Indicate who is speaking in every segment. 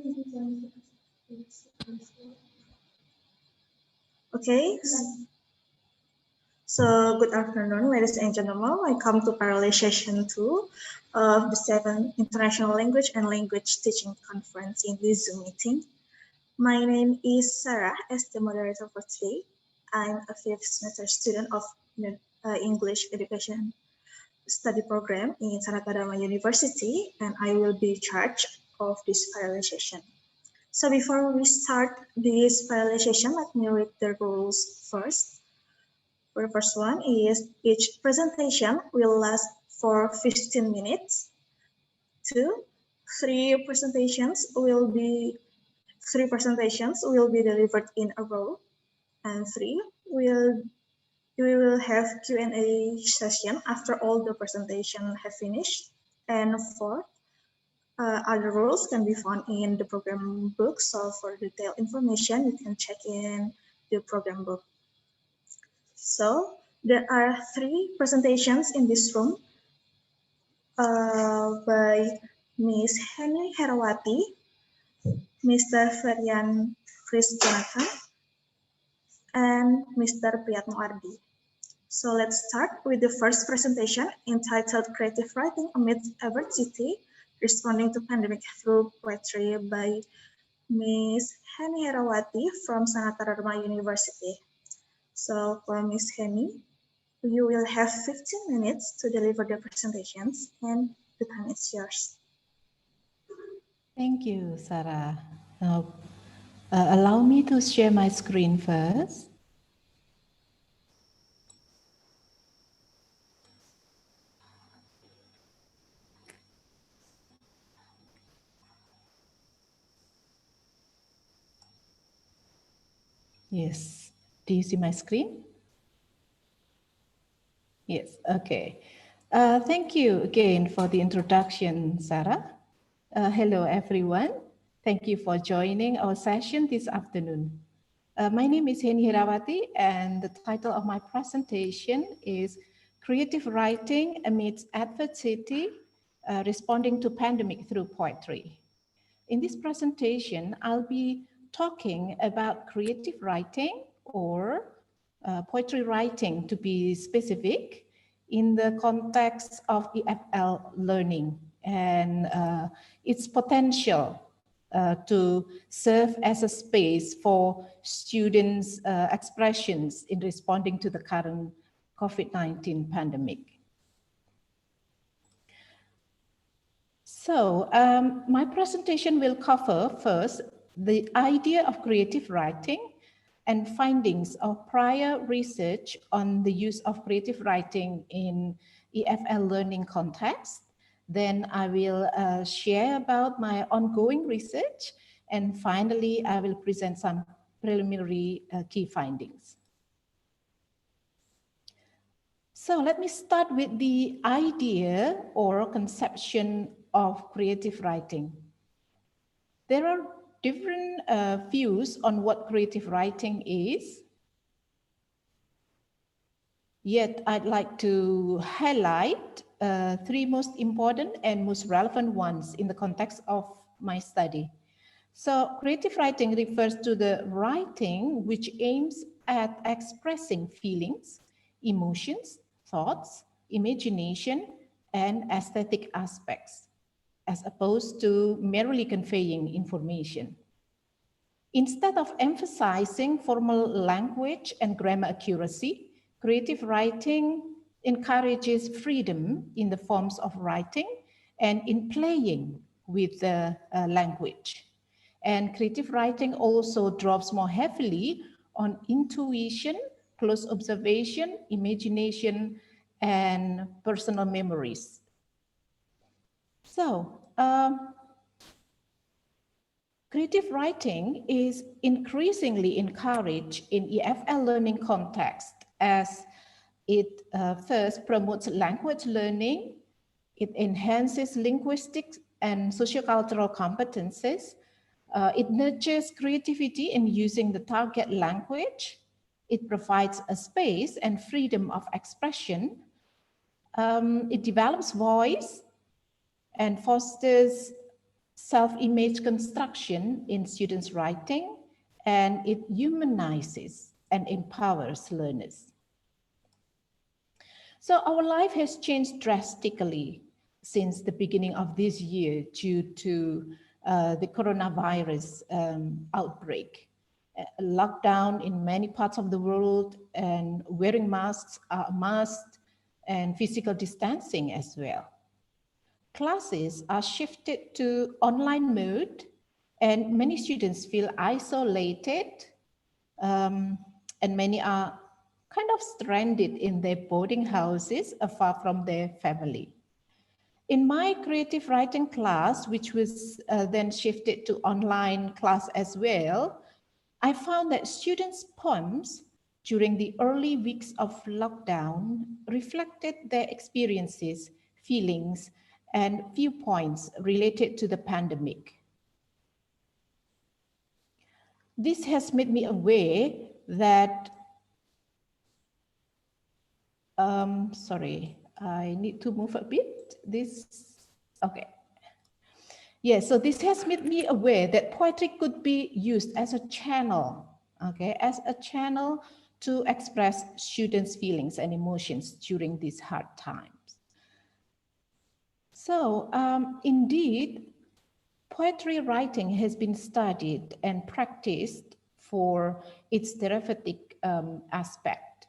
Speaker 1: Okay, so good afternoon, ladies and gentlemen. Welcome to parallel session 2 of the 7th International Language and Language Teaching Conference in this Zoom meeting. My name is Sarah, as the moderator for today. I'm a 5th semester student of English Education Study Program in Sanata Dharma University, and I will be in charge of this parallel session. So before we start this parallel session, let me read the rules first. The first one is each presentation will last for 15 minutes. 2, three presentations will be delivered in a row. And 3, we will have Q&A session after all the presentation have finished. And 4, other rules can be found in the program book. So for detailed information, you can check in the program book. So there are 3 presentations in this room by Ms. Henry Herawati, Mr. Ferian Kristonathan, and Mr. Priyatno Ardi. So let's start with the first presentation entitled Creative Writing Amidst Adversity, Responding to Pandemic Through Poetry by Ms. Henny Herawati from Sanata Dharma University. So for Ms. Henny, you will have 15 minutes to deliver the presentations and the time is yours.
Speaker 2: Thank you, Sarah. Now, allow me to share my screen first. Yes. Do you see my screen? Yes. Okay. Thank you again for the introduction, Sarah. Hello, everyone. Thank you for joining our session this afternoon. My name is Henny Herawati, and the title of my presentation is Creative Writing Amidst Adversity, Responding to Pandemic Through Poetry. In this presentation, I'll be talking about creative writing or poetry writing, to be specific, in the context of EFL learning and its potential to serve as a space for students' expressions in responding to the current COVID-19 pandemic. So my presentation will cover first the idea of creative writing and findings of prior research on the use of creative writing in EFL learning context. Then I will share about my ongoing research, and finally I will present some preliminary key findings. So let me start with the idea or conception of creative writing. There are different views on what creative writing is. Yet I'd like to highlight 3 most important and most relevant ones in the context of my study. So creative writing refers to the writing which aims at expressing feelings, emotions, thoughts, imagination, and aesthetic aspects, as opposed to merely conveying information. Instead of emphasizing formal language and grammar accuracy, creative writing encourages freedom in the forms of writing and in playing with the language. And creative writing also draws more heavily on intuition, close observation, imagination, and personal memories. So, creative writing is increasingly encouraged in EFL learning context as it first promotes language learning, it enhances linguistic and sociocultural competences, it nurtures creativity in using the target language, it provides a space and freedom of expression, it develops voice and fosters self-image construction in students' writing, and it humanizes and empowers learners. So our life has changed drastically since the beginning of this year due to the coronavirus outbreak. Lockdown in many parts of the world, and wearing masks are a must, and physical distancing as well. Classes are shifted to online mode, and many students feel isolated, and many are kind of stranded in their boarding houses far from their family. In my creative writing class, which was then shifted to online class as well, I found that students' poems during the early weeks of lockdown reflected their experiences, feelings, and viewpoints related to the pandemic. This has made me aware that, sorry, I need to move a bit. Okay. Yes, so this has made me aware that poetry could be used as a channel, okay, as a channel to express students' feelings and emotions during these hard times. So indeed, poetry writing has been studied and practiced for its therapeutic aspect.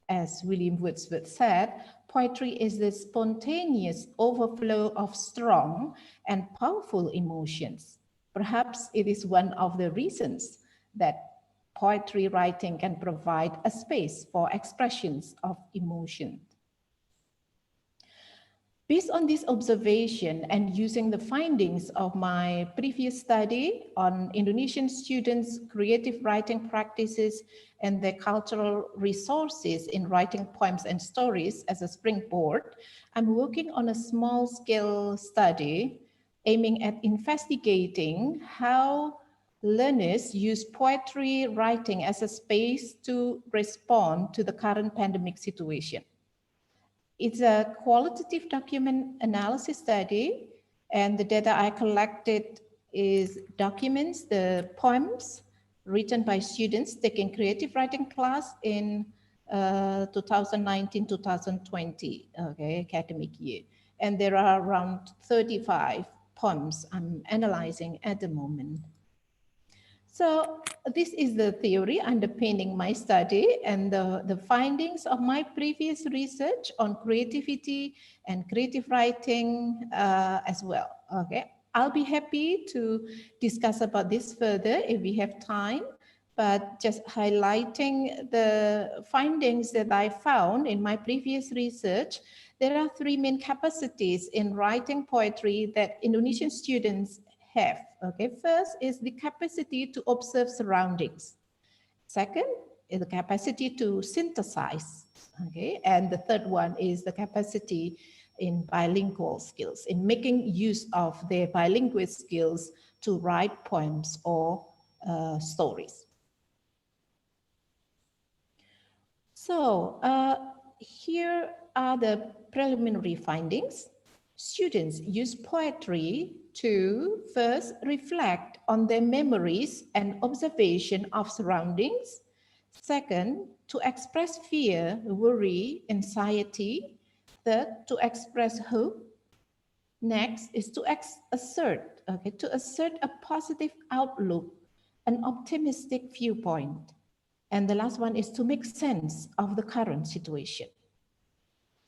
Speaker 2: As William Wordsworth said, poetry is the spontaneous overflow of strong and powerful emotions. Perhaps it is one of the reasons that poetry writing can provide a space for expressions of emotion. Based on this observation and using the findings of my previous study on Indonesian students' creative writing practices and their cultural resources in writing poems and stories as a springboard, I'm working on a small-scale study aiming at investigating how learners use poetry writing as a space to respond to the current pandemic situation. It's a qualitative document analysis study, and the data I collected documents the poems written by students taking creative writing class in 2019-2020 academic year. And there are around 35 poems I'm analyzing at the moment. So this is the theory underpinning my study and the findings of my previous research on creativity and creative writing as well. Okay, I'll be happy to discuss about this further if we have time, but just highlighting the findings that I found in my previous research. There are three main capacities in writing poetry that Indonesian students have. Okay, first is the capacity to observe surroundings. Second is the capacity to synthesize. Okay, and the third one is the capacity in bilingual skills, in making use of their bilingual skills to write poems or stories. So here are the preliminary findings. Students use poetry to first reflect on their memories and observation of surroundings. Second, to express fear, worry, anxiety. Third, to express hope. Next is to assert a positive outlook, an optimistic viewpoint. And the last one is to make sense of the current situation.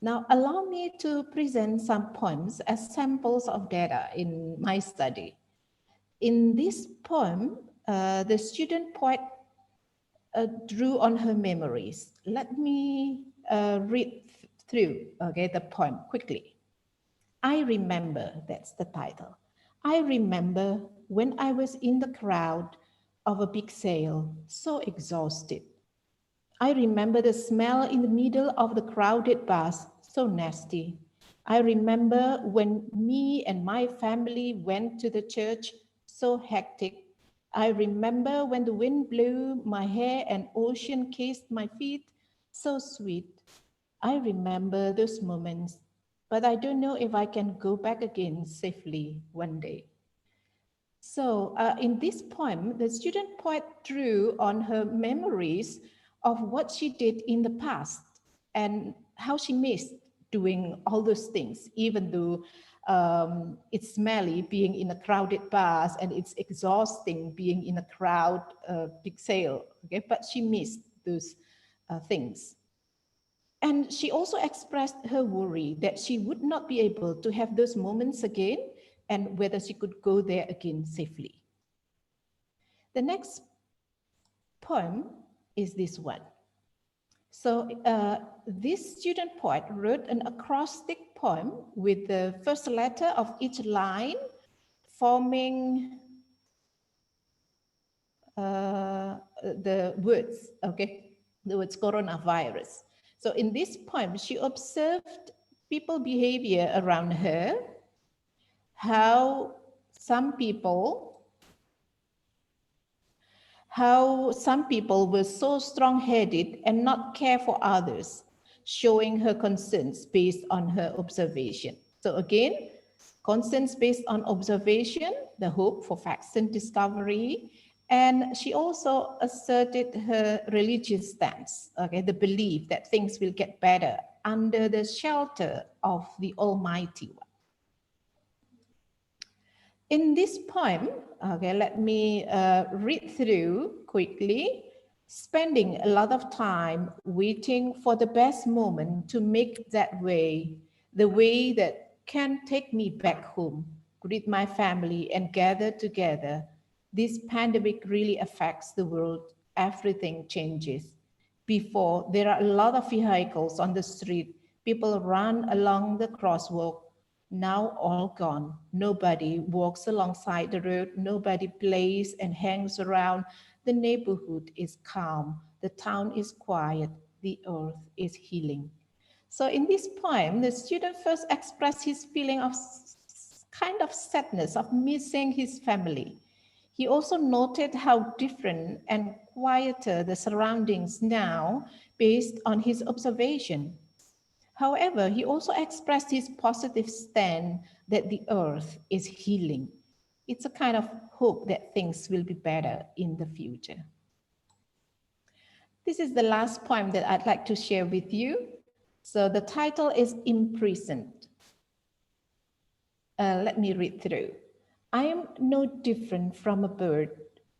Speaker 2: Now, allow me to present some poems as samples of data in my study. In this poem, the student poet drew on her memories. Let me read through the poem quickly. I remember, that's the title. I remember when I was in the crowd of a big sale, so exhausted. I remember the smell in the middle of the crowded bus, so nasty. I remember when me and my family went to the church, so hectic. I remember when the wind blew my hair and ocean kissed my feet, so sweet. I remember those moments, but I don't know if I can go back again safely one day. So in this poem, the student poet drew on her memories of what she did in the past and how she missed doing all those things, even though it's smelly being in a crowded bus and it's exhausting being in a crowd big sale. Okay, but she missed those things. And she also expressed her worry that she would not be able to have those moments again and whether she could go there again safely. The next poem is this one. So this student poet wrote an acrostic poem with the first letter of each line forming the words, okay, the words coronavirus. So in this poem, she observed people behavior around her, how some people were so strong-headed and not care for others, showing her concerns based on her observation. So again, concerns based on observation, the hope for vaccine discovery, and she also asserted her religious stance, okay, the belief that things will get better under the shelter of the Almighty One. In this poem, okay, let me read through quickly, spending a lot of time waiting for the best moment to make that way, the way that can take me back home, greet my family and gather together. This pandemic really affects the world. Everything changes. Before, there are a lot of vehicles on the street. People run along the crosswalk. Now all gone. Nobody walks alongside the road. Nobody plays and hangs around. The neighborhood is calm. The town is quiet. The earth is healing. So in this poem, the student first expressed his feeling of kind of sadness of missing his family. He also noted how different and quieter the surroundings now based on his observation. However, he also expressed his positive stand that the earth is healing. It's a kind of hope that things will be better in the future. This is the last poem that I'd like to share with you. So the title is Imprisoned. Let me read through. I am no different from a bird,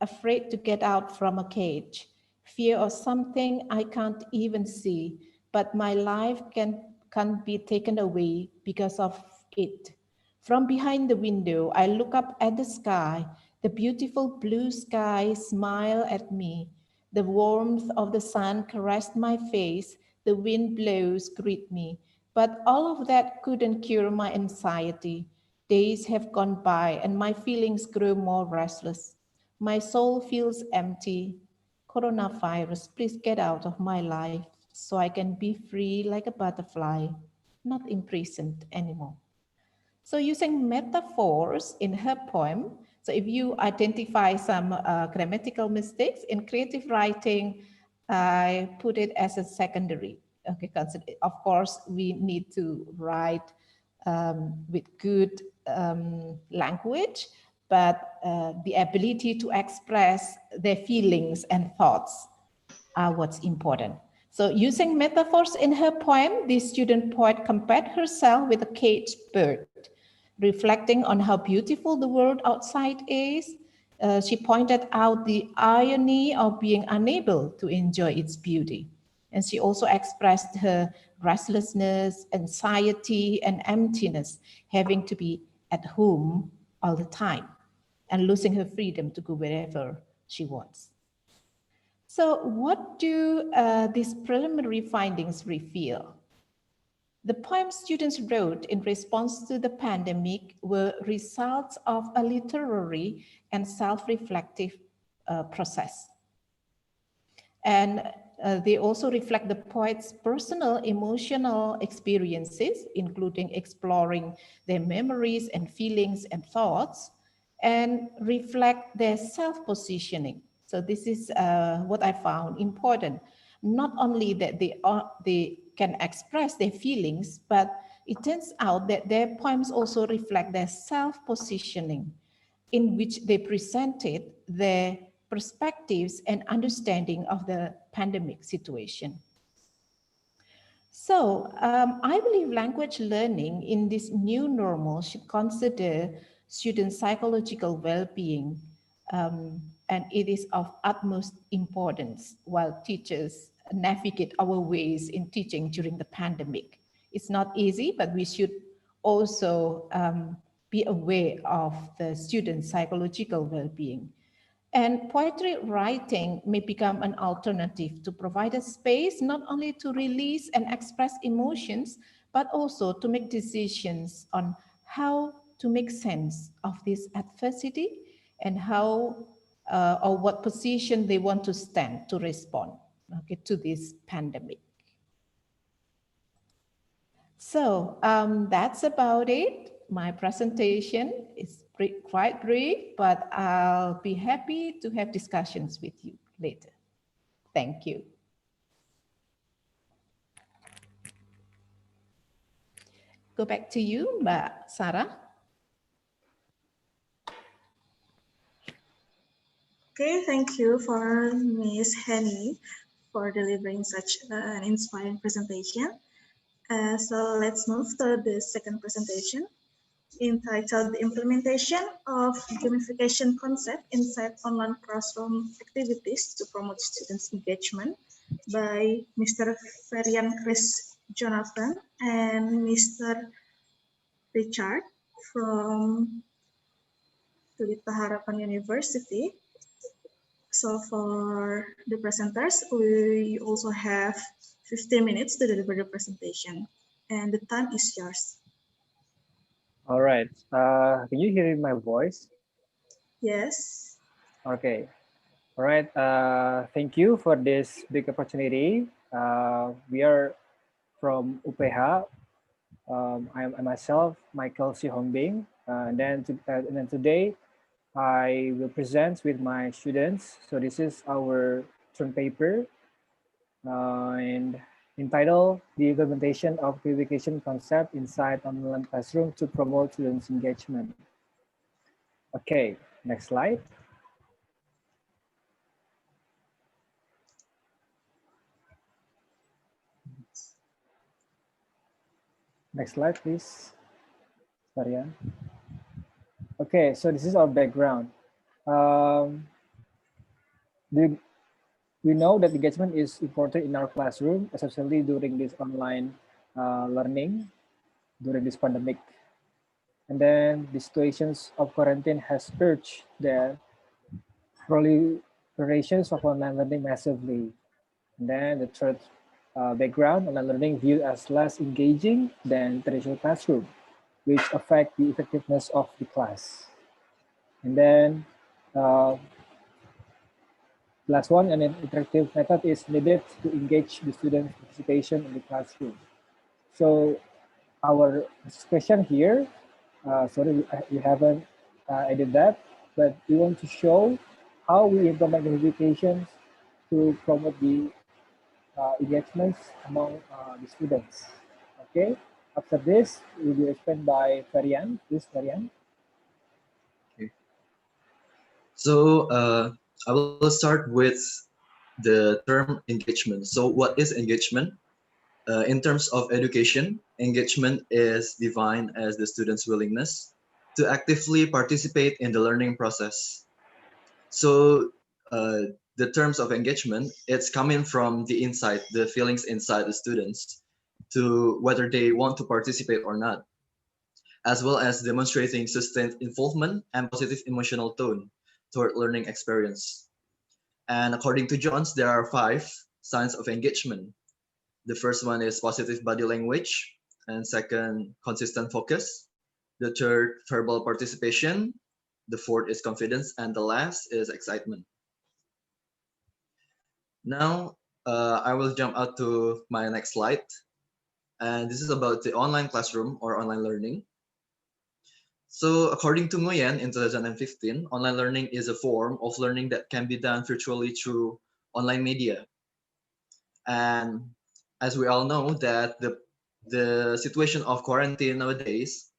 Speaker 2: afraid to get out from a cage, fear of something I can't even see, but my life can't be taken away because of it. From behind the window, I look up at the sky. The beautiful blue sky smile at me. The warmth of the sun caressed my face. The wind blows greet me. But all of that couldn't cure my anxiety. Days have gone by and my feelings grow more restless. My soul feels empty. Coronavirus, please get out of my life so I can be free like a butterfly, not imprisoned anymore. So using metaphors in her poem, so if you identify some grammatical mistakes in creative writing, I put it as a secondary. Okay, because of course we need to write with good language, but the ability to express their feelings and thoughts are what's important. So using metaphors in her poem, the student poet compared herself with a caged bird, reflecting on how beautiful the world outside is. She pointed out the irony of being unable to enjoy its beauty. And she also expressed her restlessness, anxiety, and emptiness, having to be at home all the time and losing her freedom to go wherever she wants. So what do these preliminary findings reveal? The poems students wrote in response to the pandemic were results of a literary and self-reflective process. And they also reflect the poet's personal emotional experiences, including exploring their memories and feelings and thoughts, and reflect their self-positioning. So this is what I found important. Not only that they can express their feelings, but it turns out that their poems also reflect their self-positioning. in which they presented their perspectives and understanding of the pandemic situation. So I believe language learning in this new normal should consider student psychological well-being, and it is of utmost importance while teachers navigate our ways in teaching during the pandemic. It's not easy, but we should also be aware of the student's psychological well-being. And poetry writing may become an alternative to provide a space not only to release and express emotions, but also to make decisions on how to make sense of this adversity and how or what position they want to stand to respond, okay, to this pandemic. So that's about it. My presentation is quite brief, but I'll be happy to have discussions with you later. Thank you. Go back to you, Mbak Sarah.
Speaker 1: Okay, thank you for Ms. Henny for delivering such an inspiring presentation. So let's move to the second presentation, entitled The Implementation of Gamification Concept Inside Online Classroom Activities to Promote Students' Engagement by Mr. Ferian Chris Jonathan and Mr. Richard from Pelita Harapan University. So for the presenters, we also have 15 minutes to deliver the presentation, and the time is yours.
Speaker 3: All right. Can you hear my voice?
Speaker 1: Yes.
Speaker 3: Okay. All right. Thank you for this big opportunity. We are from UPH. I myself, Michael Si Hongbing. And then today, I will present with my students. So this is our term paper and entitled The Implementation of Gamification Concept Inside Online Classroom to Promote Students' Engagement. Okay, next slide. Next slide, please. Marian. Okay, so this is our background. We know that engagement is important in our classroom, especially during this online learning, during this pandemic. And then the situations of quarantine has urged the proliferations of online learning massively. And then the third background, online learning viewed as less engaging than traditional classroom, which affect the effectiveness of the class. And then last one, an interactive method is needed to engage the student participation in the classroom. So our question here, sorry, we haven't added that, but we want to show how we implement gamifications to promote the engagements among the students. Okay, after this, we will be explained by Farian. Please, Farian.
Speaker 4: Okay. So I will start with the term engagement. So what is engagement? In terms of education, engagement is defined as the student's willingness to actively participate in the learning process. So the terms of engagement, it's coming from the inside, the feelings inside the students to whether they want to participate or not, as well as demonstrating sustained involvement and positive emotional tone toward learning experience. And according to Jones, there are 5 signs of engagement. The first one is positive body language, and second, consistent focus. The third, verbal participation. The fourth is confidence, and the last is excitement. Now, I will jump out to my next slide. And this is about the online classroom or online learning. So according to Nguyen in 2015, online learning is a form of learning that can be done virtually through online media. And as we all know that the situation of quarantine nowadays,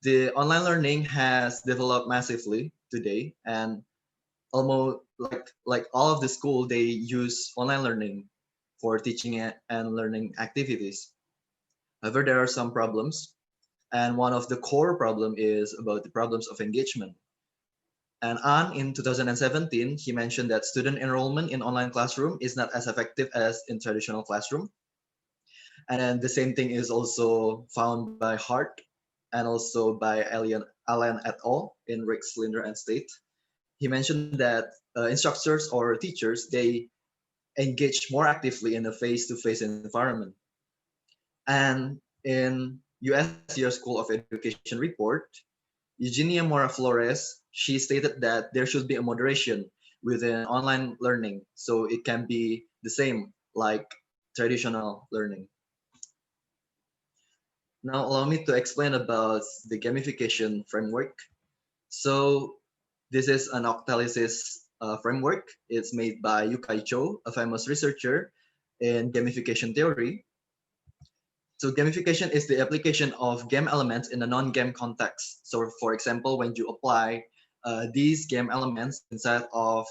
Speaker 4: the online learning has developed massively today, and almost like all of the school, they use online learning for teaching and learning activities. However, there are some problems, and one of the core problem is about the problems of engagement. And in 2017, he mentioned that student enrollment in online classroom is not as effective as in traditional classroom. And then the same thing is also found by Hart and also by Allen et al. In Rick, Slinder, and State. He mentioned that instructors or teachers, they engage more actively in a face-to-face environment. And in US Year School of Education report, Eugenia Mora Flores, she stated that there should be a moderation within online learning, so it can be the same like traditional learning. Now allow me to explain about the gamification framework. So this is an Octalysis framework. It's made by Yu-Kai Cho, a famous researcher in gamification theory. So gamification is the application of game elements in a non-game context. So for example, when you apply these game elements inside of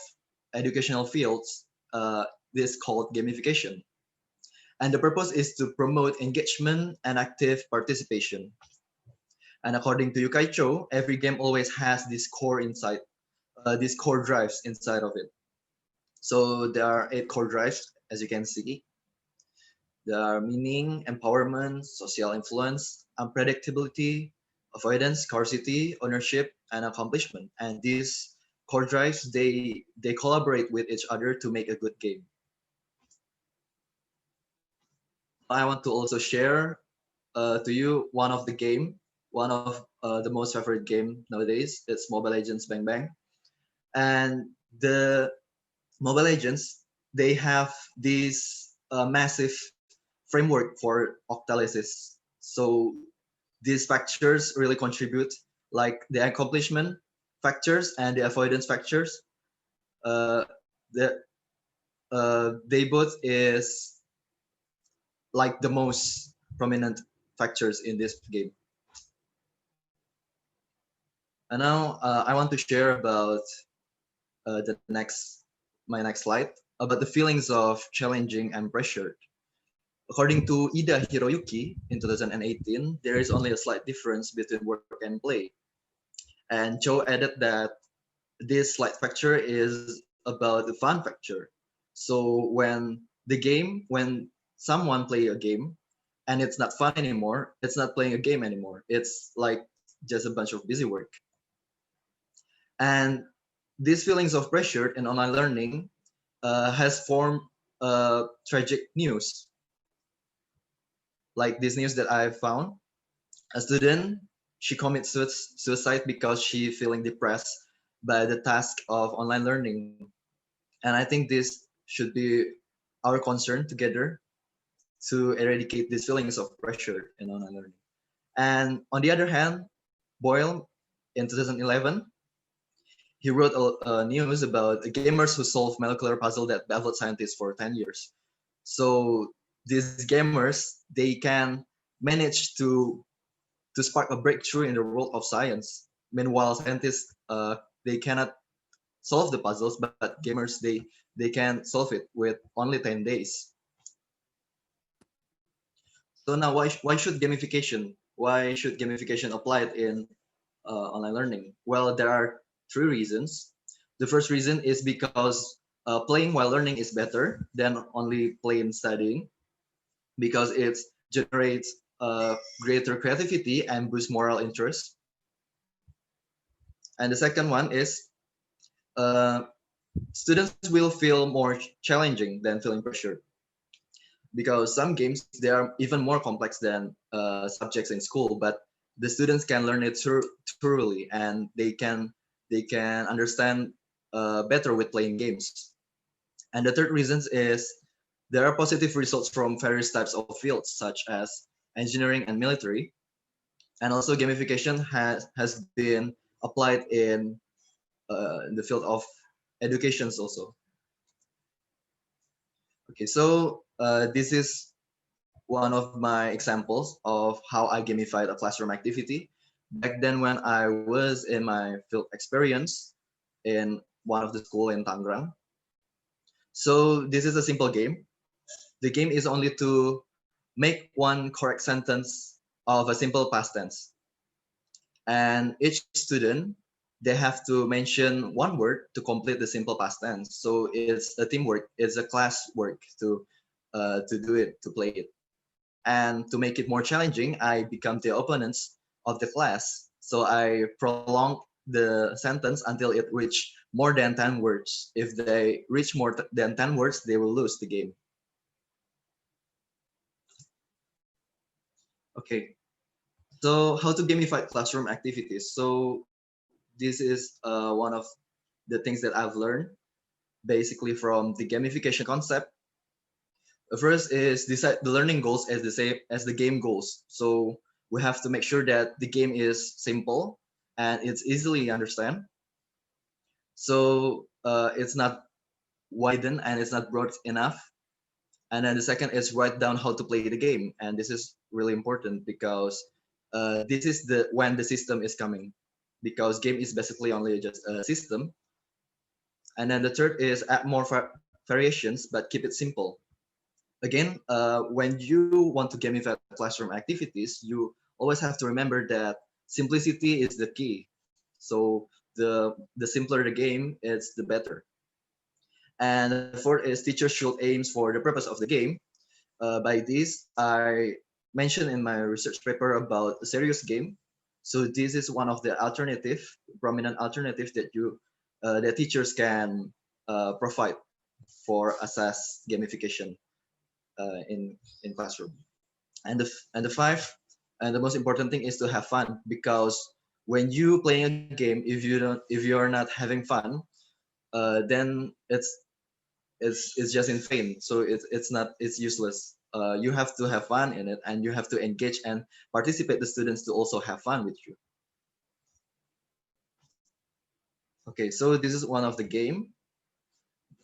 Speaker 4: educational fields, this is called gamification. And the purpose is to promote engagement and active participation. And according to Yu-Kai Cho, every game always has this core inside, these core drives inside of it. So there are 8 core drives, as you can see. There are meaning, empowerment, social influence, unpredictability, avoidance, scarcity, ownership, and accomplishment. And these core drives, they collaborate with each other to make a good game. I want to also share to you one of the game, one of the most favorite game nowadays. It's Mobile Legends Bang Bang. And the Mobile Legends, they have this massive framework for Octalysis. So these factors really contribute, like the accomplishment factors and the avoidance factors. They both is like the most prominent factors in this game. And now I want to share about my next slide, about the feelings of challenging and pressured. According to Ida Hiroyuki in 2018, there is only a slight difference between work and play. And Joe added that this slight factor is about the fun factor. So when someone play a game and it's not fun anymore, it's not playing a game anymore. It's like just a bunch of busy work. And these feelings of pressure in online learning has formed tragic news. Like this news that I found, a student, she commits suicide because she feeling depressed by the task of online learning. And I think this should be our concern together to eradicate these feelings of pressure in online learning. And on the other hand, Boyle in 2011, he wrote a news about gamers who solve molecular puzzle that baffled scientists for 10 years. So these gamers, they can manage to spark a breakthrough in the world of science. Meanwhile, scientists, they cannot solve the puzzles, but gamers, they can solve it with only 10 days. So now why should gamification applied in online learning? Well, there are 3 reasons. The first reason is because playing while learning is better than only playing studying, because it generates greater creativity and boosts moral interest. And the second one is students will feel more challenging than feeling pressured, because some games, they are even more complex than subjects in school, but the students can learn it thoroughly, and they can understand better with playing games. And the third reason is there are positive results from various types of fields, such as engineering and military. And also gamification has been applied in the field of educations also. Okay, so this is one of my examples of how I gamified a classroom activity back then when I was in my field experience in one of the school in Tangerang. So this is a simple game. The game is only to make one correct sentence of a simple past tense. And each student, they have to mention one word to complete the simple past tense. So it's a teamwork, it's a class work to do it, to play it. And to make it more challenging, I become the opponents of the class. So I prolong the sentence until it reach more than 10 words. If they reach more than 10 words, they will lose the game. Okay, so how to gamify classroom activities? So this is one of the things that I've learned basically from the gamification concept. The first is decide the learning goals as the same as the game goals. So we have to make sure that the game is simple and it's easily understand. So it's not widen and it's not broad enough. And then the second is write down how to play the game, and this is really important because this is the when the system is coming, because game is basically only just a system. And then the third is add more variations but keep it simple. Again, when you want to gamify classroom activities, you always have to remember that simplicity is the key. So the simpler the game, it's the better. And the fourth is teachers should aim for the purpose of the game. By this, I mentioned in my research paper about a serious game. So this is one of the prominent alternative that that teachers can provide for assess gamification in classroom. And the five and the most important thing is to have fun, because when you playing a game, if you are not having fun, then it's just in vain. So it's useless. You have to have fun in it, and you have to engage and participate the students to also have fun with you. Okay, so this is one of the game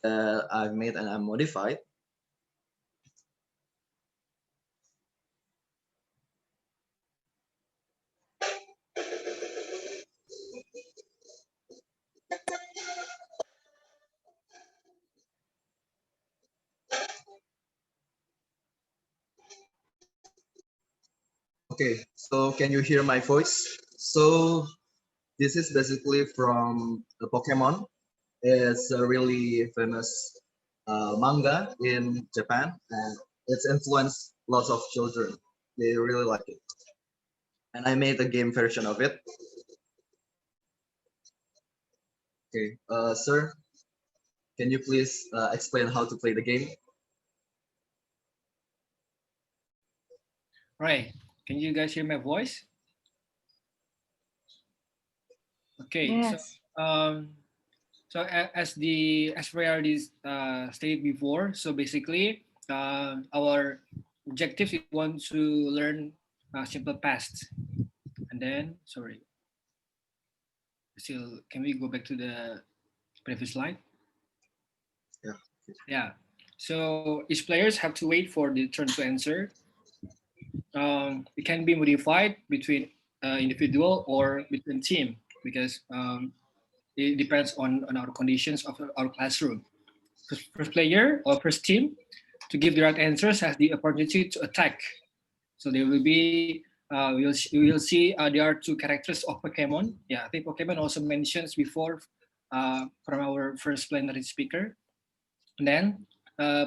Speaker 4: that I've made and I modified. Okay, so can you hear my voice? So this is basically from the Pokemon. It's a really famous manga in Japan, and it's influenced lots of children. They really like it. And I made a game version of it. Okay, sir, can you please explain how to play the game?
Speaker 5: Right. Can you guys hear my voice? Okay.
Speaker 1: Yes.
Speaker 5: As we already stated before, so basically our objective is want to learn simple past, and then still can we go back to the previous slide?
Speaker 4: Yeah.
Speaker 5: Yeah. So each players have to wait for the turn to answer. It can be modified between individual or between team, because it depends on our conditions of our classroom. First player or first team to give the right answers has the opportunity to attack. So there will be we will see there are two characters of Pokemon. Yeah, I think Pokemon also mentions before from our first plenary speaker. And then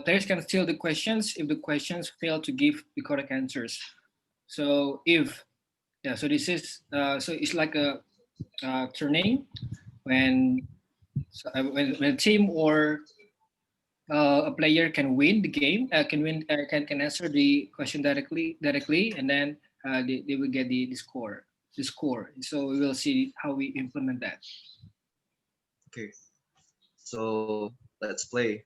Speaker 5: players can steal the questions if the questions fail to give the correct answers. So so this is so it's like a turning when when a team or a player can win the game, can answer the question directly, and then they will get the score. So we will see how we implement that.
Speaker 4: Okay, so let's play.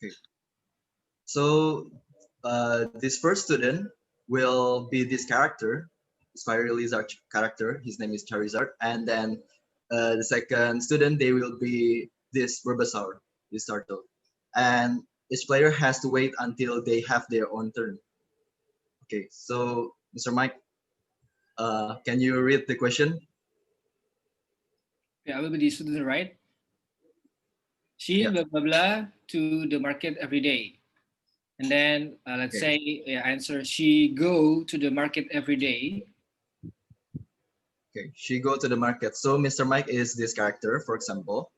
Speaker 4: Okay, so this first student will be this character, Spyro Lizard character. His name is Charizard, and then the second student they will be this Bulbasaur. this turtle. And each player has to wait until they have their own turn. Okay, so Mr. Mike, can you read the question?
Speaker 5: Yeah, I will be the student, right? She
Speaker 4: Yeah.
Speaker 5: blah blah blah to the market every day. And then let's
Speaker 4: Okay.
Speaker 5: say answer, she go to the market every day.
Speaker 4: Okay, she go to the market. So Mr. Mike is this character, for example,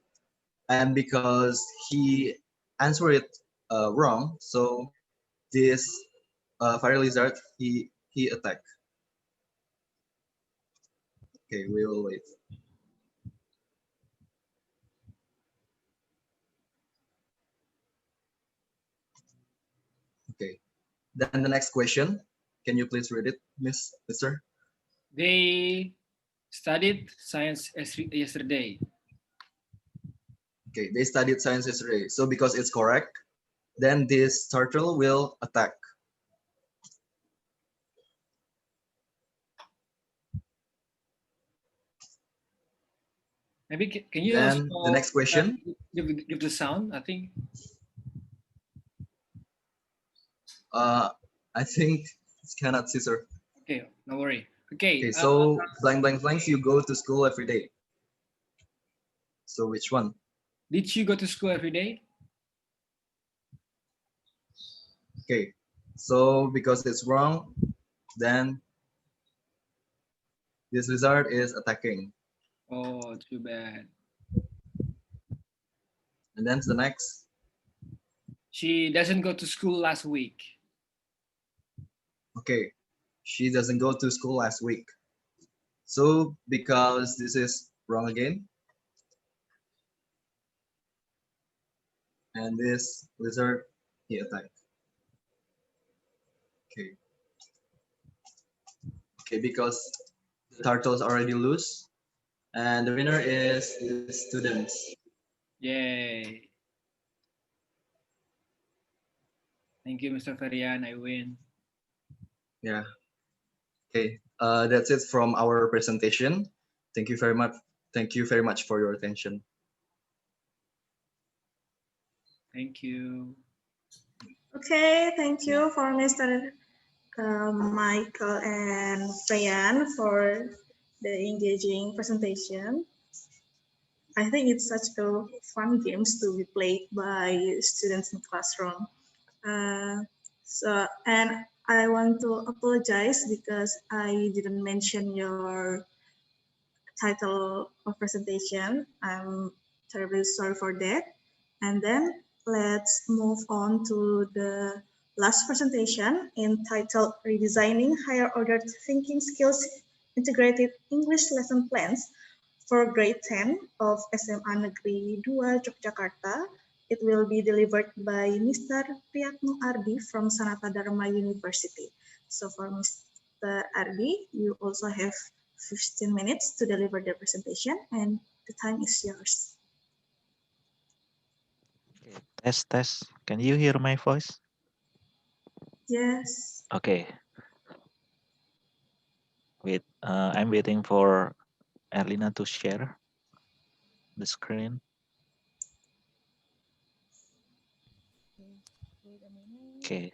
Speaker 4: and because he answered it wrong, so this fire lizard he attack. Okay, we will wait. Okay, then the next question. Can you please read it, Mister?
Speaker 5: They studied science yesterday.
Speaker 4: Okay, they studied science yesterday. So because it's correct, then this turtle will attack.
Speaker 5: Maybe can you
Speaker 4: Then the
Speaker 5: also
Speaker 4: next question.
Speaker 5: give the sound? I think.
Speaker 4: I think it's cannot see, sir.
Speaker 5: Okay, no worry. Okay.
Speaker 4: Okay, so blank blank blanks, you go to school every day. So which one?
Speaker 5: Did you go to school every day?
Speaker 4: Okay, so because it's wrong, then this lizard is attacking.
Speaker 5: Oh, too bad.
Speaker 4: And then the next.
Speaker 5: She doesn't go to school last week.
Speaker 4: Okay, she doesn't go to school last week. So because this is wrong again, and this lizard he attacked. Okay. Okay, because the turtles already lose, and the winner is the students.
Speaker 5: Yay. Thank you, Mr. Ferian. I win.
Speaker 4: Yeah. Okay. That's it from our presentation. Thank you very much. Thank you very much for your attention.
Speaker 5: Thank you.
Speaker 1: Okay, thank you for Mr. Michael and Freyan for the engaging presentation. I think it's such a fun games to be played by students in classroom. And I want to apologize because I didn't mention your title of presentation. I'm terribly sorry for that. And then let's move on to the last presentation entitled Redesigning Higher Order Thinking Skills Integrated English Lesson Plans for grade 10 of SMA Negeri 2 Yogyakarta. It will be delivered by Mr. Priyatno Ardi from Sanata Dharma University. So for Mr. Ardi, you also have 15 minutes to deliver the presentation and the time is yours.
Speaker 6: Okay, test. Can you hear my voice?
Speaker 1: Yes.
Speaker 6: Okay. Wait, I'm waiting for Erlina to share the screen. Okay.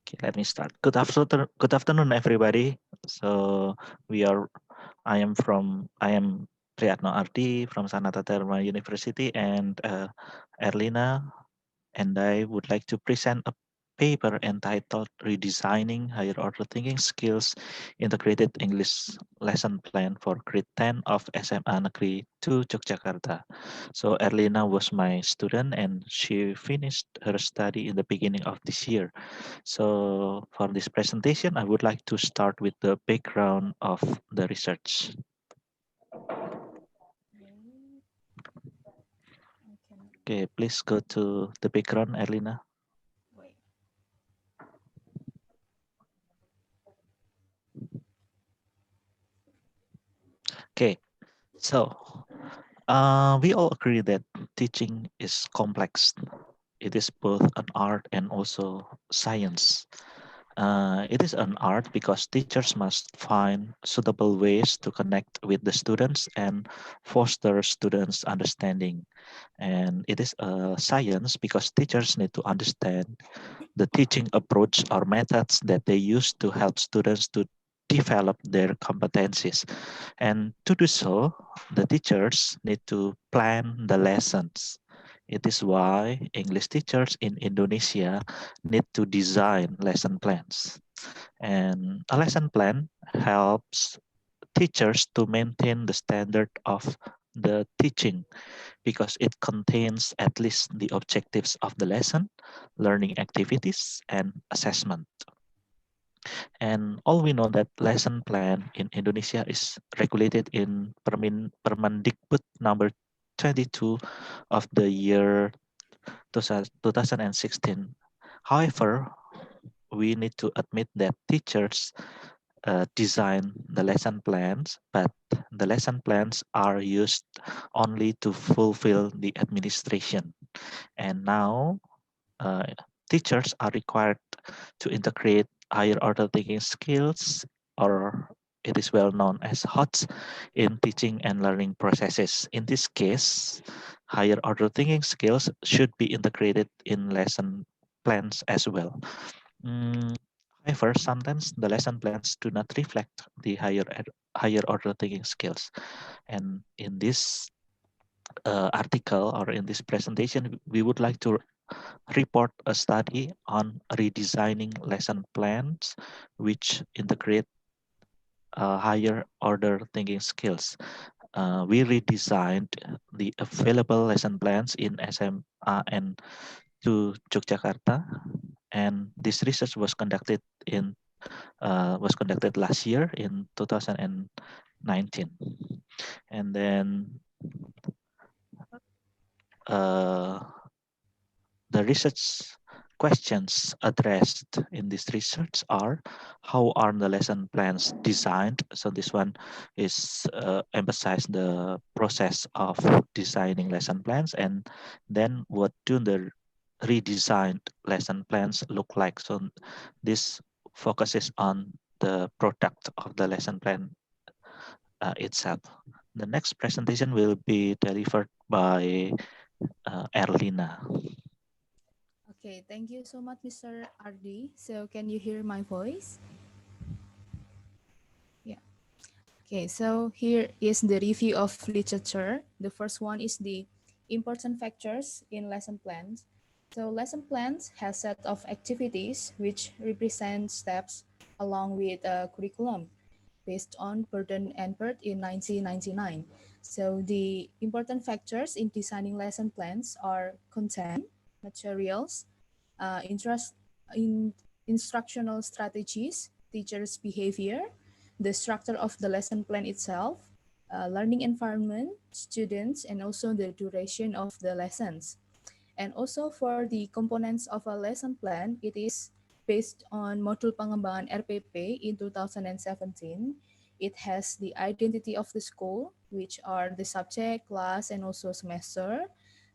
Speaker 6: Okay, let me start. Good afternoon, everybody. So I am Priyatno Ardi from Sanata Dharma University, and Erlina and I would like to present a paper entitled Redesigning Higher Order Thinking Skills Integrated English Lesson Plan for Grade 10 of SMA Negeri 2 Yogyakarta. So Erlina was my student and she finished her study in the beginning of this year. So for this presentation, I would like to start with the background of the research. Okay, please go to the background, Erlina. Okay, so we all agree that teaching is complex. It is both an art and also science. It is an art because teachers must find suitable ways to connect with the students and foster students' understanding. And it is a science because teachers need to understand the teaching approach or methods that they use to help students to develop their competencies. And to do so, the teachers need to plan the lessons. It is why English teachers in Indonesia need to design lesson plans. And a lesson plan helps teachers to maintain the standard of the teaching because it contains at least the objectives of the lesson, learning activities, and assessment. And all we know that lesson plan in Indonesia is regulated in Permendikbud number 22 of the year 2016. However, we need to admit that teachers design the lesson plans, but the lesson plans are used only to fulfill the administration. And now uh, teachers are required to integrate higher order thinking skills, or it is well known as HOTS, in teaching and learning processes. In this case, higher order thinking skills should be integrated in lesson plans as well. Mm, However, sometimes the lesson plans do not reflect the higher order thinking skills. And in this article or in this presentation, we would like to report a study on redesigning lesson plans which integrate higher order thinking skills. We redesigned the available lesson plans in SMAN to Yogyakarta, and this research was conducted last year in 2019, and then uh, the research questions addressed in this research are: how are the lesson plans designed? So this one is emphasize the process of designing lesson plans, and then what do the redesigned lesson plans look like? So this focuses on the product of the lesson plan itself. The next presentation will be delivered by Erlina.
Speaker 7: Okay, thank you so much, Mr. RD. So can you hear my voice? Yeah. Okay, so here is the review of literature. The first one is the important factors in lesson plans. So lesson plans has set of activities which represent steps along with a curriculum based on Burden and Bird in 1999. So the important factors in designing lesson plans are content, materials, interest in instructional strategies, teachers' behavior, the structure of the lesson plan itself, learning environment, students, and also the duration of the lessons. And also for the components of a lesson plan, it is based on Modul Pengembangan RPP in 2017. It has the identity of the school, which are the subject, class, and also semester,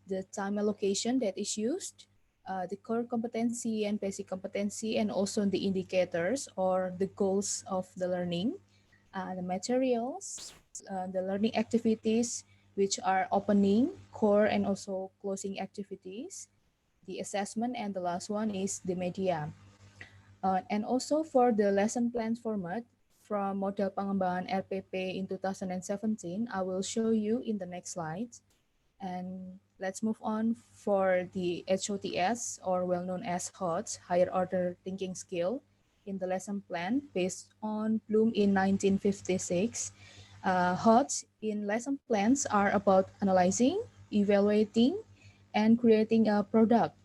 Speaker 7: the time allocation that is used, the core competency and basic competency, and also the indicators or the goals of the learning, the materials, the learning activities, which are opening, core, and also closing activities, the assessment, and the last one is the media. And also for the lesson plan format from Model Pengembangan RPP in 2017, I will show you in the next slide. And let's move on for the HOTS, or well known as HOTS, Higher Order Thinking Skill, in the lesson plan based on Bloom in 1956. HOTS in lesson plans are about analyzing, evaluating, and creating a product.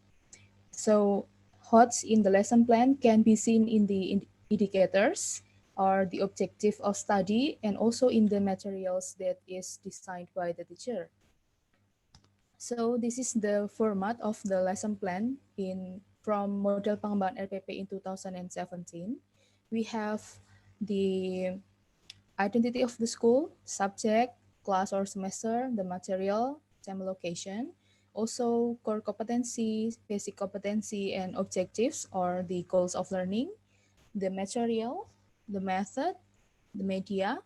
Speaker 7: So HOTS in the lesson plan can be seen in the indicators or the objective of study, and also in the materials that is designed by the teacher. So this is the format of the lesson plan from Model Pengembangan RPP in 2017. We have the identity of the school, subject, class or semester, the material, time allocation, also core competency, basic competency, and objectives or the goals of learning, the material, the method, the media,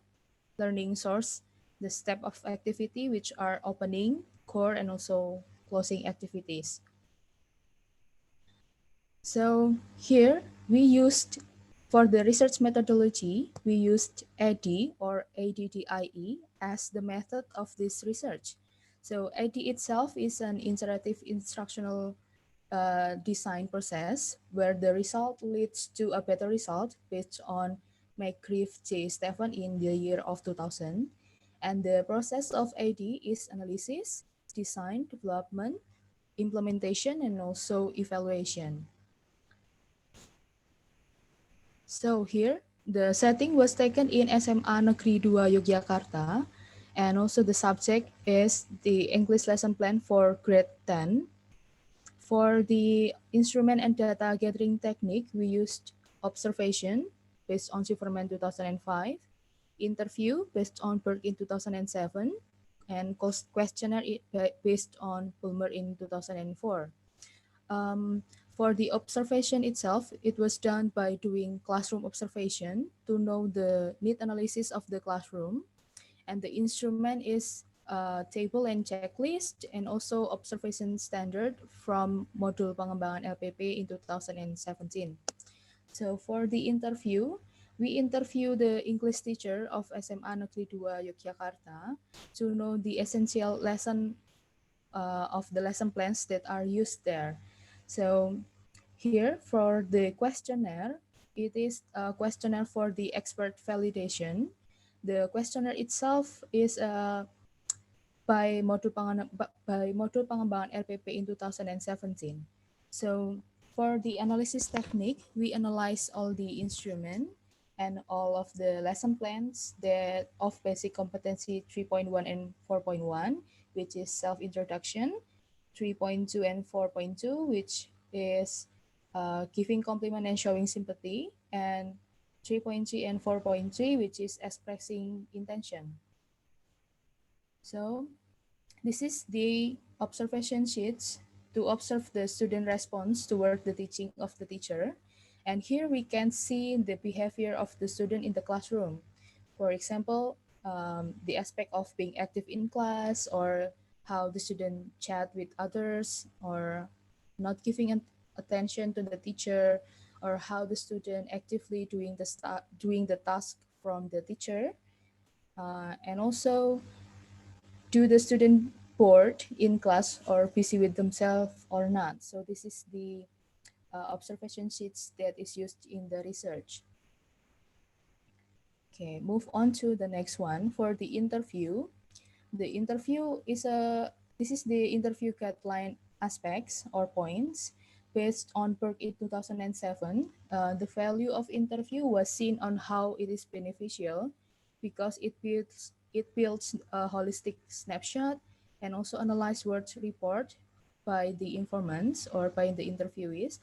Speaker 7: learning source, the step of activity, which are opening, core, and also closing activities. So here we used, for the research methodology, we used ADDIE or ADDIE as the method of this research. So ADDIE itself is an iterative instructional design process where the result leads to a better result based on McGriff J. Stephen in the year of 2000. And the process of ADDIE is analysis, design, development, implementation, and also evaluation. So here, the setting was taken in SMA Negeri 2 Yogyakarta, and also the subject is the English lesson plan for grade 10. For the instrument and data gathering technique, we used observation based on Silverman 2005, interview based on Berg in 2007, and questionnaire based on Bulmer in 2004. For the observation itself, it was done by doing classroom observation to know the need analysis of the classroom. And the instrument is table and checklist, and also observation standard from module pengembangan LPP in 2017. So for the interview, we interview the English teacher of SMA Negeri 2 Yogyakarta to know the essential lesson of the lesson plans that are used there. So here for the questionnaire, it is a questionnaire for the expert validation. The questionnaire itself is by module pengembangan LPP in 2017. So for the analysis technique, we analyze all the instrument and all of the lesson plans that of basic competency 3.1 and 4.1, which is self-introduction, 3.2 and 4.2, which is giving compliment and showing sympathy, and 3.3 and 4.3, which is expressing intention. So this is the observation sheets to observe the student response toward the teaching of the teacher. And here we can see the behavior of the student in the classroom. For example, the aspect of being active in class, or how the student chat with others, or not giving attention to the teacher, or how the student actively doing the task from the teacher. And also, do the student bored in class or busy with themselves or not? So this is the observation sheets that is used in the research. Okay, move on to the next one. For the interview this is the interview guideline aspects or points based on Berg in 2007. The value of interview was seen on how it is beneficial because it builds a holistic snapshot and also analyze words report by the informants or by the interviewees.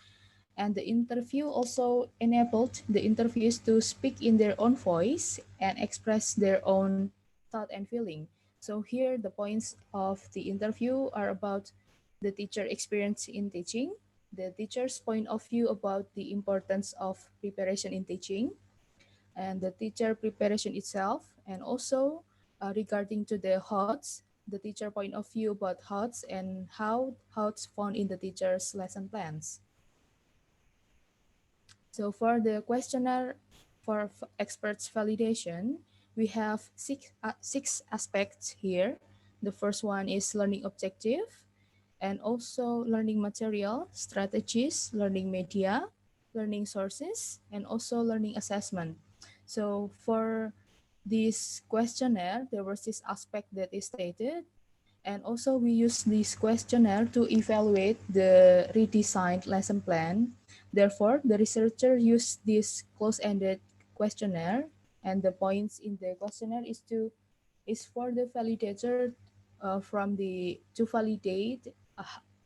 Speaker 7: And the interview also enabled the interviewees to speak in their own voice and express their own thought and feeling. So here the points of the interview are about the teacher experience in teaching, the teacher's point of view about the importance of preparation in teaching, and the teacher preparation itself, and also regarding to the HOTS, the teacher point of view about HOTS and how HOTS found in the teacher's lesson plans. So for the questionnaire for experts validation, we have six aspects here. The first one is learning objective, and also learning material, strategies, learning media, learning sources, and also learning assessment. So for this questionnaire, there was this aspect that is stated, and also we use this questionnaire to evaluate the redesigned lesson plan. Therefore, the researcher used this close-ended questionnaire, and the points in the questionnaire is for the validator to validate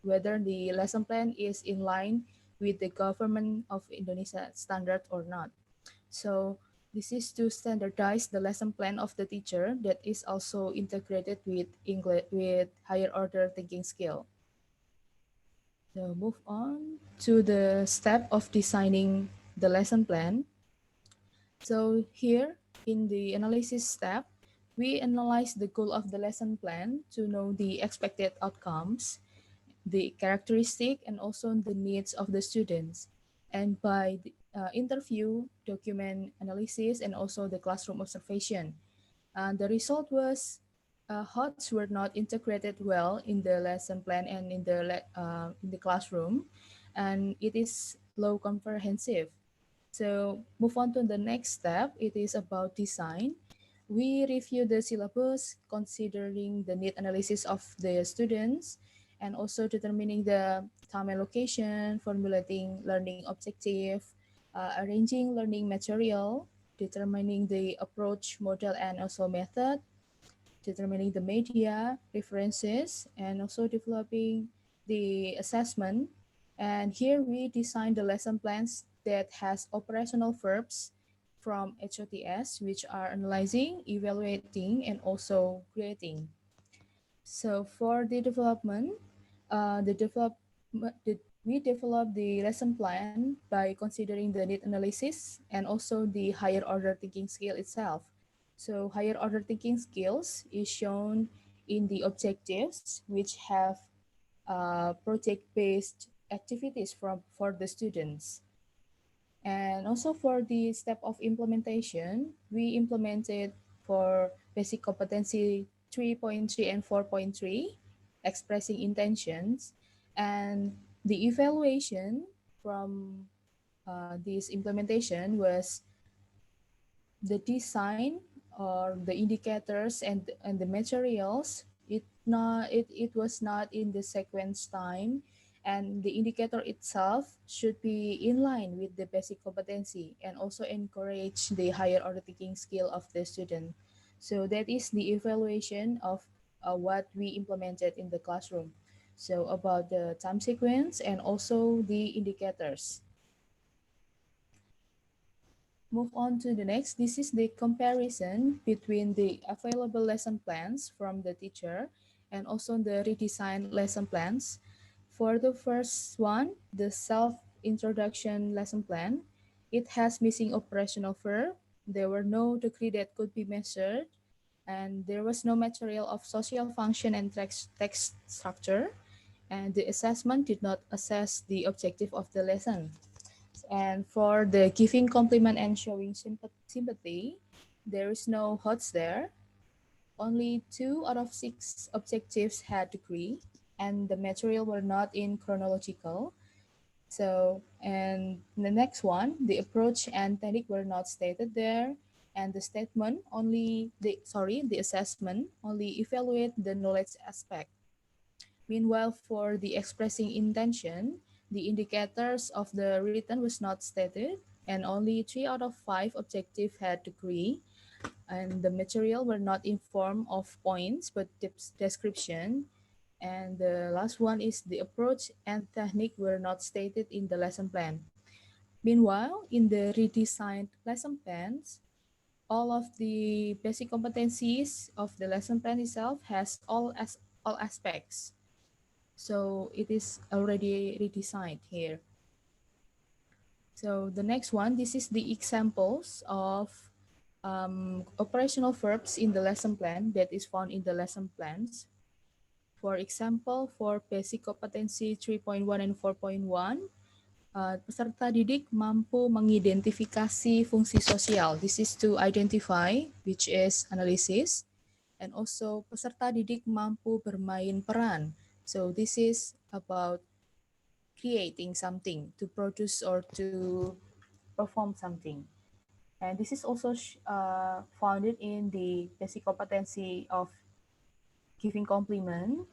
Speaker 7: whether the lesson plan is in line with the government of Indonesia standard or not. So this is to standardize the lesson plan of the teacher that is also integrated with English with higher order thinking skill. So move on to the step of designing the lesson plan. So here in the analysis step, we analyze the goal of the lesson plan to know the expected outcomes, the characteristic, and also the needs of the students. And by the, interview, document analysis, and also the classroom observation. The result was HOTS were not integrated well in the lesson plan and in the classroom, and it is low comprehensive. So move on to the next step. It is about design. We review the syllabus, considering the need analysis of the students, and also determining the time allocation, formulating learning objective, arranging learning material, determining the approach, model, and also method, determining the media, references, and also developing the assessment. And here we design the lesson plans that has operational verbs from HOTS, which are analyzing, evaluating, and also creating. So for the development, we develop the lesson plan by considering the need analysis and also the higher order thinking skill itself. So higher order thinking skills is shown in the objectives, which have project-based activities for the students. And also for the step of implementation, we implemented for basic competency 3.3 and 4.3, expressing intentions, and the evaluation from this implementation was the design or the indicators and the materials. It was not in the sequence time, and the indicator itself should be in line with the basic competency and also encourage the higher order thinking skill of the student. So that is the evaluation of what we implemented in the classroom. So about the time sequence and also the indicators. Move on to the next. This is the comparison between the available lesson plans from the teacher and also the redesigned lesson plans. For the first one, the self-introduction lesson plan, it has missing operational verb. There were no degree that could be measured, and there was no material of social function and text structure, and the assessment did not assess the objective of the lesson. And for the giving compliment and showing sympathy, there is no HOTS there. Only 2 out of 6 objectives had degree, and the material were not in chronological. So, and the next one, the approach and technique were not stated there, and the statement only, the assessment only evaluate the knowledge aspect. Meanwhile, for the expressing intention, the indicators of the written was not stated, and only 3 out of 5 objective had degree, and the material were not in form of points but description. And the last one is the approach and technique were not stated in the lesson plan. Meanwhile, in the redesigned lesson plans, all of the basic competencies of the lesson plan itself has all aspects. So it is already redesigned here. So the next one, this is the examples of operational verbs in the lesson plan that is found in the lesson plans. For example, for basic competency 3.1 and 4.1, peserta didik mampu mengidentifikasi fungsi sosial. This is to identify, which is analysis. And also peserta didik mampu bermain peran. So this is about creating something, to produce or to perform something. And this is also founded in the basic competency of giving compliment,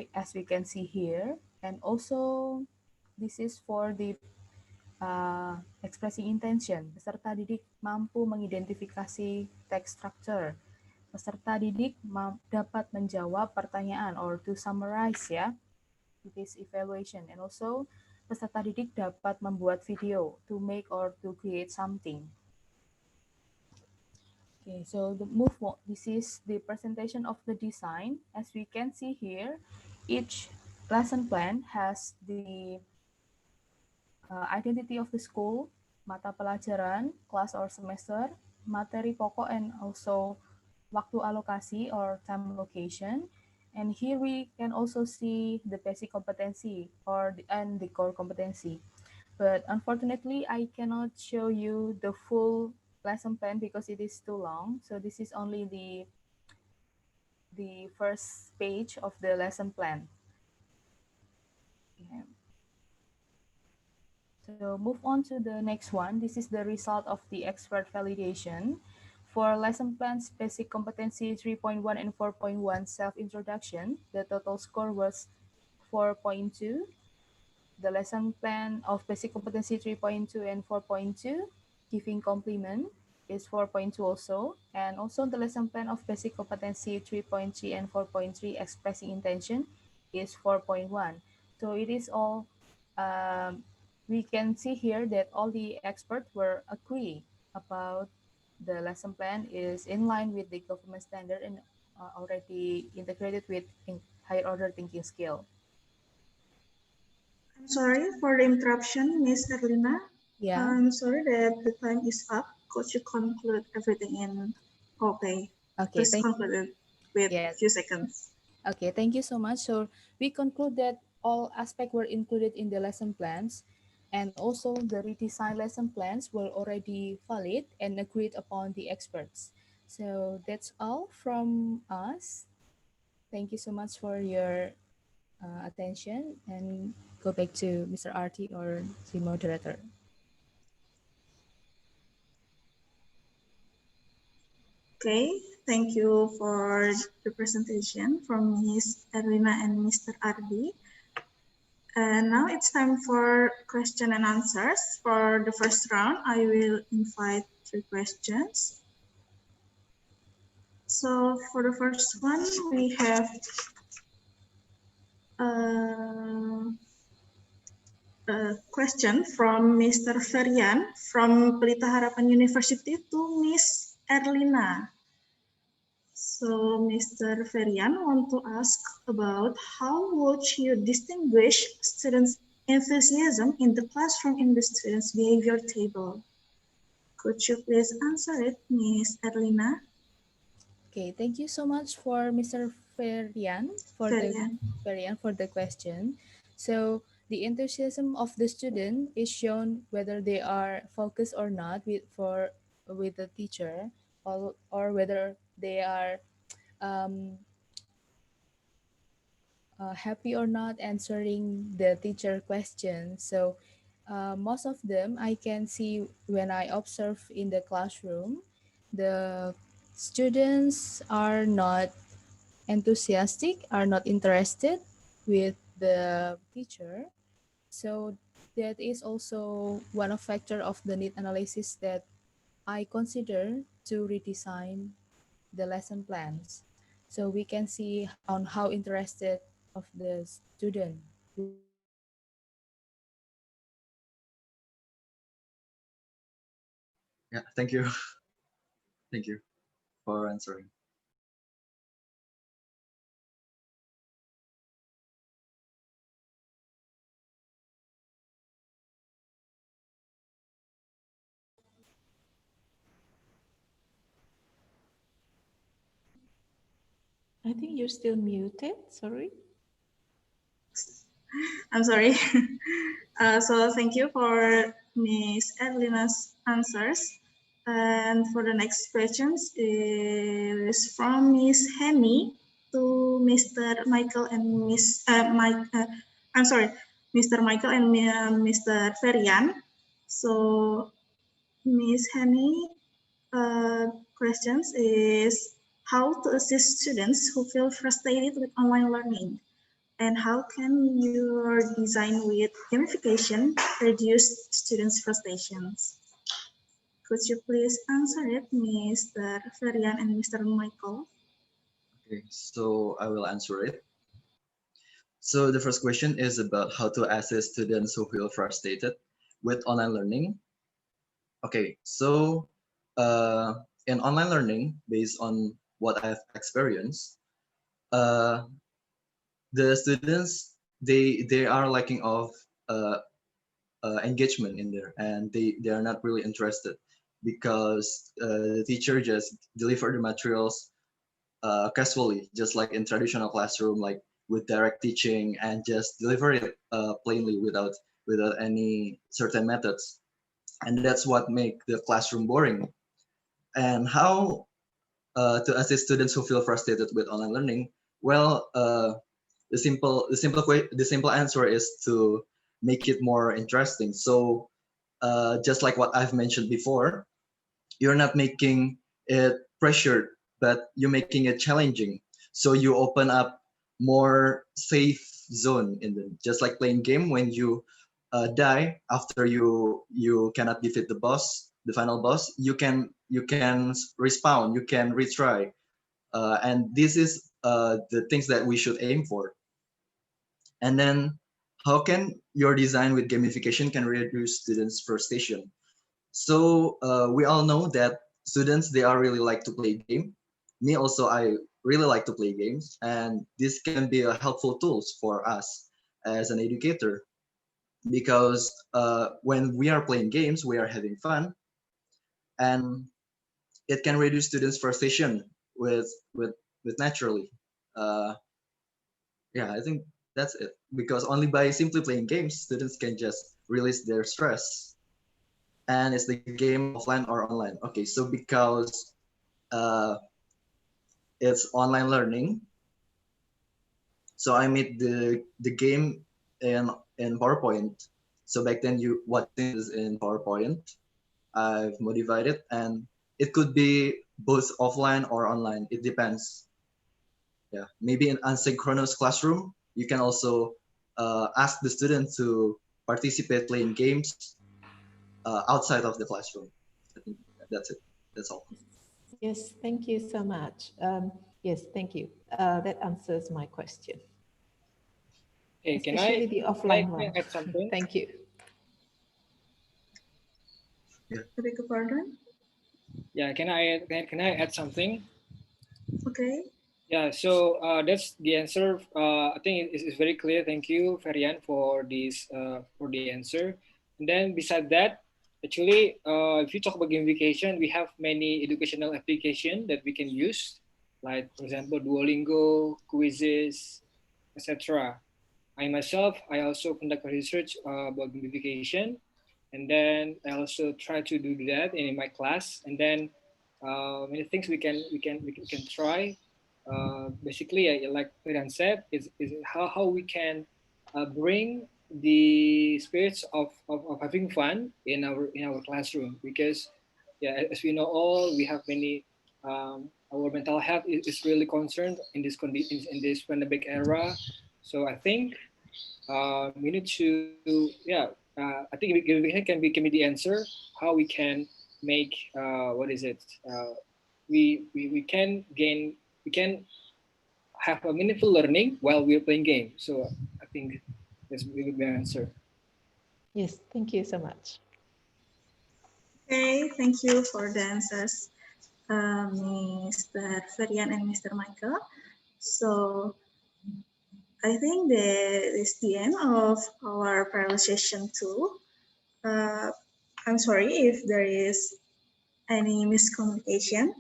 Speaker 7: as we can see here. And also this is for the expressing intention. Peserta didik mampu mengidentifikasi text structure. Peserta didik dapat menjawab pertanyaan or to summarize ya. It is evaluation. And also peserta didik dapat membuat video to make or to create something. Okay, so this is the presentation of the design. As we can see here, each lesson plan has the identity of the school, mata pelajaran, class or semester, materi pokok, and also waktu alokasi or time location. And here we can also see the basic competency and the core competency. But unfortunately, I cannot show you the full lesson plan because it is too long. So this is only the first page of the lesson plan. Okay. So move on to the next one. This is the result of the expert validation. For lesson plans, basic competency 3.1 and 4.1 self-introduction, the total score was 4.2. The lesson plan of basic competency 3.2 and 4.2, giving compliment, is 4.2 also. And also the lesson plan of basic competency 3.3 and 4.3, expressing intention, is 4.1. So it is all, we can see here that all the experts were agree about the lesson plan is in line with the government standard and already integrated with higher order thinking skill.
Speaker 1: I'm sorry for the interruption, Miss Erlina.
Speaker 7: Yeah.
Speaker 1: I'm sorry that the time is up. Could you conclude everything in okay?
Speaker 7: Okay,
Speaker 1: Please conclude it with a few seconds.
Speaker 7: Okay, thank you so much. So we conclude that all aspects were included in the lesson plans, and also the redesigned lesson plans were already valid and agreed upon the experts. So that's all from us. Thank you so much for your attention, and go back to Mr. Arti or the moderator.
Speaker 1: Okay, thank you for the presentation from Ms. Erlina and Mr. Ardi. And now it's time for question and answers. For the first round, I will invite 3 questions. So for the first one, we have a question from Mr. Ferian from Pelita Harapan University to Ms. Erlina. So Mr. Ferian want to ask about how would you distinguish students' enthusiasm in the classroom in the students' behavior table? Could you please answer it, Ms. Erlina?
Speaker 7: Okay, thank you so much for Mr. Ferian for the question. So the enthusiasm of the student is shown whether they are focused or not with the teacher, or whether they are happy or not answering the teacher question. So most of them I can see when I observe in the classroom, the students are not enthusiastic, are not interested with the teacher. So that is also one of factor of the need analysis that I consider to redesign the lesson plans. So we can see on how interested of the student with the lesson.
Speaker 4: Yeah, thank you. Thank you for answering.
Speaker 2: I think you're still muted. Sorry.
Speaker 1: I'm sorry. So thank you for Ms. Erlina's answers. And for the next questions is from Ms. Henny to Mr. Michael and Miss Mike. I'm sorry, Mr. Michael and Mr. Ferian. So Ms. Henny questions is how to assist students who feel frustrated with online learning, and how can your design with gamification reduce students' frustrations? Could you please answer it, Mr. Ferian and Mr. Michael?
Speaker 4: Okay, so I will answer it. So the first question is about how to assist students who feel frustrated with online learning. Okay, so in online learning, based on what I've experienced, the students they are lacking of engagement in there, and they are not really interested because the teacher just deliver the materials casually, just like in traditional classroom, like with direct teaching, and just deliver it plainly without any certain methods, and that's what make the classroom boring. And how to assist students who feel frustrated with online learning? Well, the simple answer is to make it more interesting. So just like what I've mentioned before, you're not making it pressured, but you're making it challenging. So you open up more safe zone in them. Just like playing game, when you die after you cannot defeat the final boss, you can respawn, you can retry, and this is the things that we should aim for. And then, how can your design with gamification can reduce students' frustration? So we all know that students, they are really like to play game. Me also, I really like to play games, and this can be a helpful tools for us as an educator, because when we are playing games, we are having fun, and it can reduce students' frustration with naturally. Uh, yeah, I think that's it. Because only by simply playing games, students can just release their stress. And it's the game offline or online. Okay, so because uh, it's online learning, so I made the game in PowerPoint. So back then, what you think is in PowerPoint, I've modified it, and it could be both offline or online. It depends. Yeah, maybe in asynchronous classroom, you can also ask the student to participate playing games outside of the classroom. I think that's it. That's all.
Speaker 2: Yes, thank you so much. Yes, thank you. That answers my question.
Speaker 5: Hey,
Speaker 2: Especially the offline
Speaker 5: can I
Speaker 2: one.
Speaker 5: add something?
Speaker 2: Thank you.
Speaker 1: I beg your pardon?
Speaker 5: Yeah, can I add something?
Speaker 1: Okay.
Speaker 5: Yeah, so that's the answer. I think it's very clear. Thank you, Ferian, for this for the answer. And then beside that, actually, if you talk about gamification, we have many educational application that we can use, like for example, Duolingo, quizzes, etc. I also conduct research about gamification, and then I also try to do that in my class. And then many things we can try. Basically, like Ferian said, is how we can bring the spirits of having fun in our classroom, because yeah, as we know all, we have many our mental health is really concerned in this in this pandemic era. So I think we need to, yeah, I think can be the answer how we can make what is it? We can gain, we can have a meaningful learning while we're playing game. So I think that's really the answer.
Speaker 2: Yes, thank you so much.
Speaker 1: Okay, thank you for the answers, Mr. Ferian and Mr. Michael. So I think that is the end of our parallel session 2. I'm sorry if there is any miscommunication.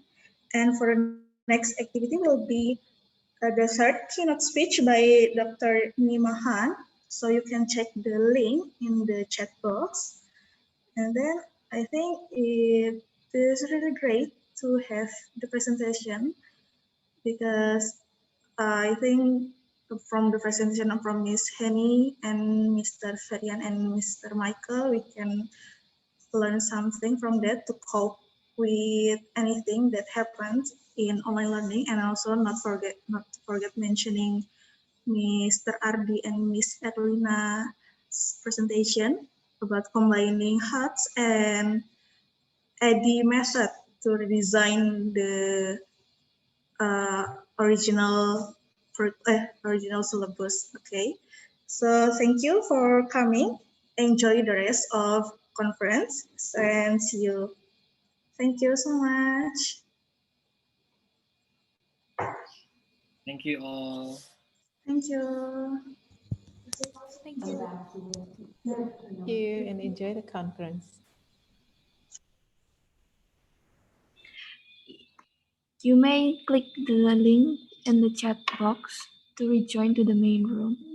Speaker 1: And for the next activity will be the third keynote speech by Dr. Nimahan. So you can check the link in the chat box. And then I think it is really great to have the presentation, because I think from the presentation from Ms. Henny and Mr. Ferian and Mr. Michael, we can learn something from that to cope with anything that happens in online learning, and also not to forget mentioning Mr. Ardi and Miss Erlina's presentation about combining HUTs and AD method to redesign the uh, original original syllabus. Okay, so thank you for coming. Enjoy the rest of conference and see you. Thank you so much.
Speaker 5: Thank you all.
Speaker 1: Thank you. Thank you.
Speaker 2: Thank you and enjoy the conference.
Speaker 8: You may click the link in the chat box to rejoin to the main room.